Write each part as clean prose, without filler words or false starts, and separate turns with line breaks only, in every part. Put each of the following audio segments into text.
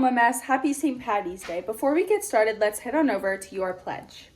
LMS, happy St. Patty's Day. Before we get started, let's head on over to your pledge.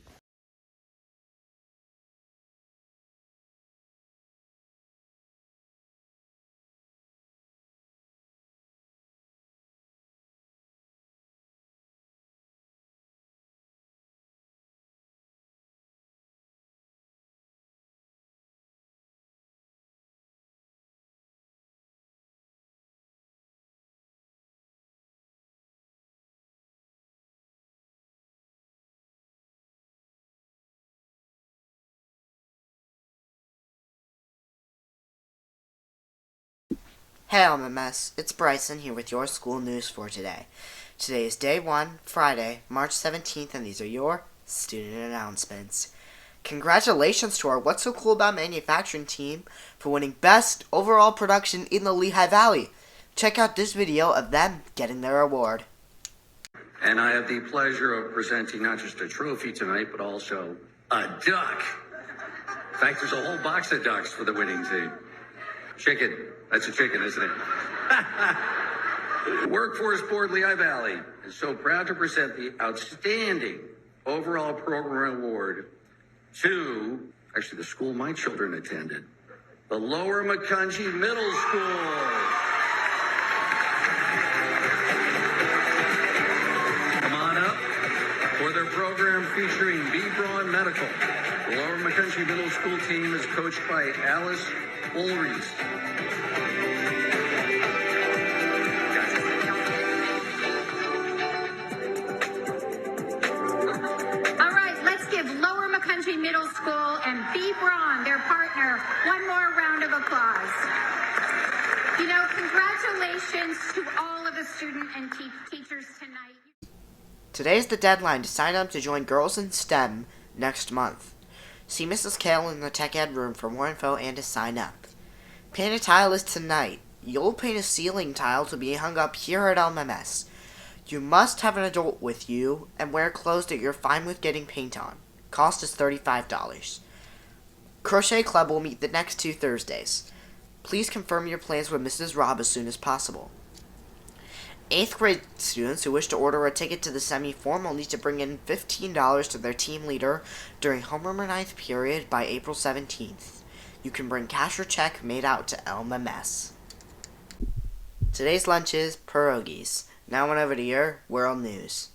Hey LMS, it's Bryson here with your school news for today. Today is day 1, Friday, March 17th, and these are your student announcements. Congratulations to our What's So Cool About Manufacturing team for winning Best Overall Production in the Lehigh Valley. Check out this video of them getting their award.
And I have the pleasure of presenting not just a trophy tonight, but also a duck. In fact, there's a whole box of ducks for the winning team. Chicken. That's a chicken, isn't it? The Workforce Board Lehigh Valley is so proud to present the Outstanding Overall Program Award to, actually, the school my children attended, the Lower Macungie Middle School. Come on up for their program featuring B. Braun Medical. The Lower Macungie Middle School team is coached by Alice Ulrich.
Middle School and B. Braun, their partner, one more round of applause. You know, congratulations to all of the student and teachers tonight.
Today is the deadline to sign up to join Girls in STEM next month. See Mrs. Kale in the Tech Ed room for more info and to sign up. Paint a tile is tonight. You'll paint a ceiling tile to be hung up here at LMS. You must have an adult with you and wear clothes that you're fine with getting paint on. Cost is $35. Crochet Club will meet the next 2 Thursdays. Please confirm your plans with Mrs. Robb as soon as possible. 8th grade students who wish to order a ticket to the semi-formal need to bring in $15 to their team leader during homeroom 9th period by April 17th. You can bring cash or check made out to LMS. Today's lunch is pierogies. Now on over to your world news.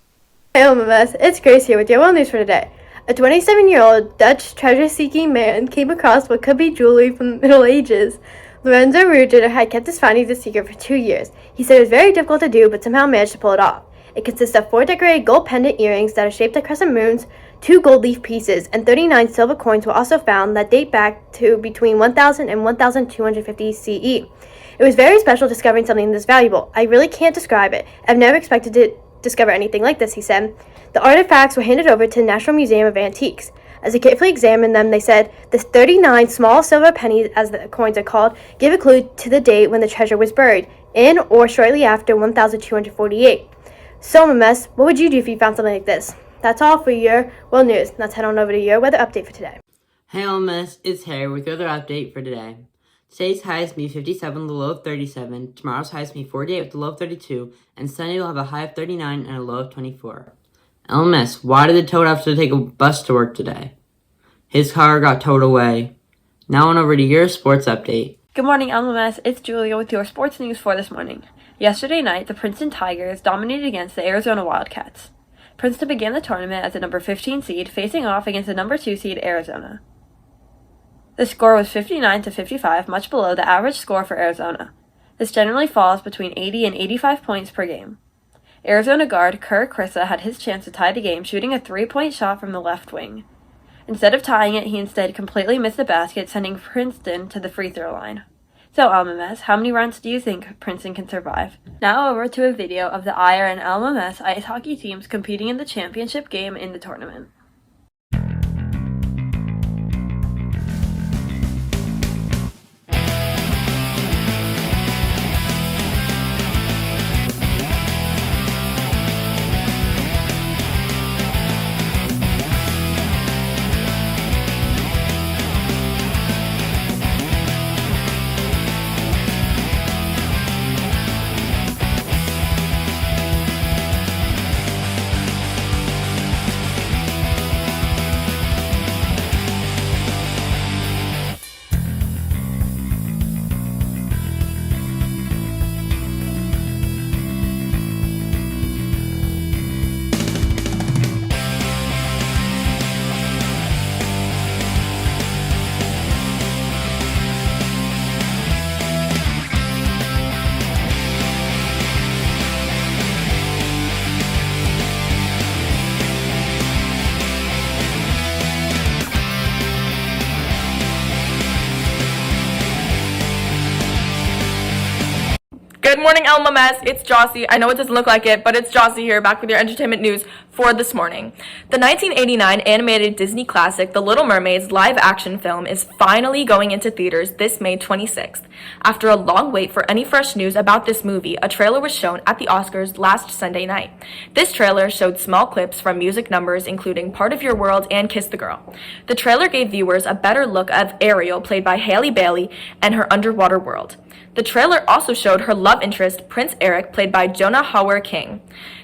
Hey LMS, it's Grace here with your world news for today. A 27-year-old Dutch treasure-seeking man came across what could be jewelry from the Middle Ages. Lorenzo Ruger had kept his findings a secret for 2 years. He said it was very difficult to do, but somehow managed to pull it off. It consists of 4 decorated gold pendant earrings that are shaped like crescent moons, 2 gold leaf pieces, and 39 silver coins were also found that date back to between 1000 and 1250 CE. It was very special discovering something this valuable. I really can't describe it. I've never expected to discover anything like this, he said. The artifacts were handed over to the National Museum of Antiques. As they carefully examined them, they said, the 39 small silver pennies, as the coins are called, give a clue to the date when the treasure was buried, in or shortly after 1248. So, LMS, what would you do if you found something like this? That's all for your world news. Let's head on over to your weather update for today.
Hey LMS, it's Harry with your weather update for today. Today's high is going to be 57, the low of 37. Tomorrow's high is going to be 48 with the low of 32. And Sunday will have a high of 39 and a low of 24. LMS, why did the toad have to take a bus to work today? His car got towed away. Now on over to your sports update.
Good morning, LMS. It's Julia with your sports news for this morning. Yesterday night, the Princeton Tigers dominated against the Arizona Wildcats. Princeton began the tournament as the number 15 seed, facing off against the number 2 seed, Arizona. The score was 59-55, much below the average score for Arizona. This generally falls between 80 and 85 points per game. Arizona guard Kerr Krissa had his chance to tie the game, shooting a 3-point shot from the left wing. Instead of tying it, he instead completely missed the basket, sending Princeton to the free throw line. So, LMS, how many rounds do you think Princeton can survive? Now over to a video of the IR and LMS ice hockey teams competing in the championship game in the tournament.
Good morning, Elma Mess. It's Jossie. I know it doesn't look like it, but it's Jossie here, back with your entertainment news for this morning. The 1989 animated Disney classic, The Little Mermaid's live-action film, is finally going into theaters this May 26th. After a long wait for any fresh news about this movie, a trailer was shown at the Oscars last Sunday night. This trailer showed small clips from music numbers including Part of Your World and Kiss the Girl. The trailer gave viewers a better look of Ariel, played by Halle Bailey, and her underwater world. The trailer also showed her love interest, Prince Eric, played by Jonah Hauer-King.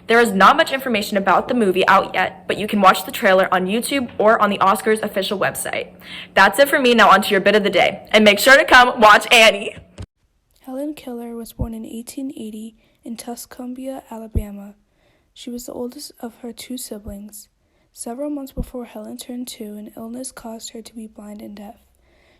There is not much information about the movie out yet, but you can watch the trailer on YouTube or on the Oscars official website. That's it for me. Now onto your bit of the day. And make sure to come watch Annie.
Helen Keller was born in 1880 in Tuscumbia, Alabama. She was the oldest of her two siblings. Several months before Helen turned 2, an illness caused her to be blind and deaf.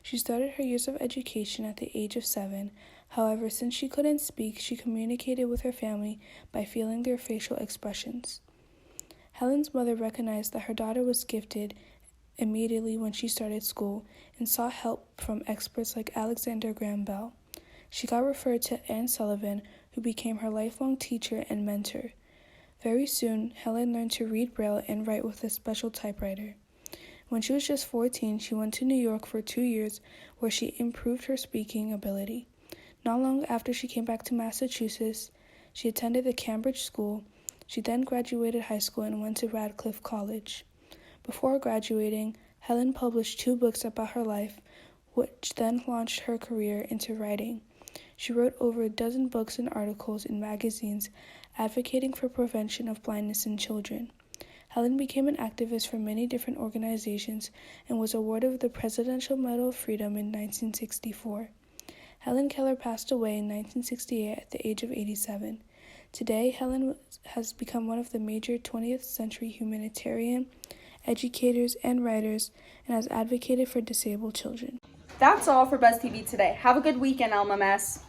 She started her years of education at the age of 7. However, since she couldn't speak, she communicated with her family by feeling their facial expressions. Helen's mother recognized that her daughter was gifted immediately when she started school and sought help from experts like Alexander Graham Bell. She got referred to Anne Sullivan, who became her lifelong teacher and mentor. Very soon, Helen learned to read Braille and write with a special typewriter. When she was just 14, she went to New York for 2 years, where she improved her speaking ability. Not long after she came back to Massachusetts, she attended the Cambridge School. She then graduated high school and went to Radcliffe College. Before graduating, Helen published 2 books about her life, which then launched her career into writing. She wrote over a dozen books and articles in magazines advocating for prevention of blindness in children. Helen became an activist for many different organizations and was awarded the Presidential Medal of Freedom in 1964. Helen Keller passed away in 1968 at the age of 87. Today, Helen has become one of the major 20th century humanitarian, educators, and writers, and has advocated for disabled children.
That's all for BuzzTV today. Have a good weekend, Alma Mess.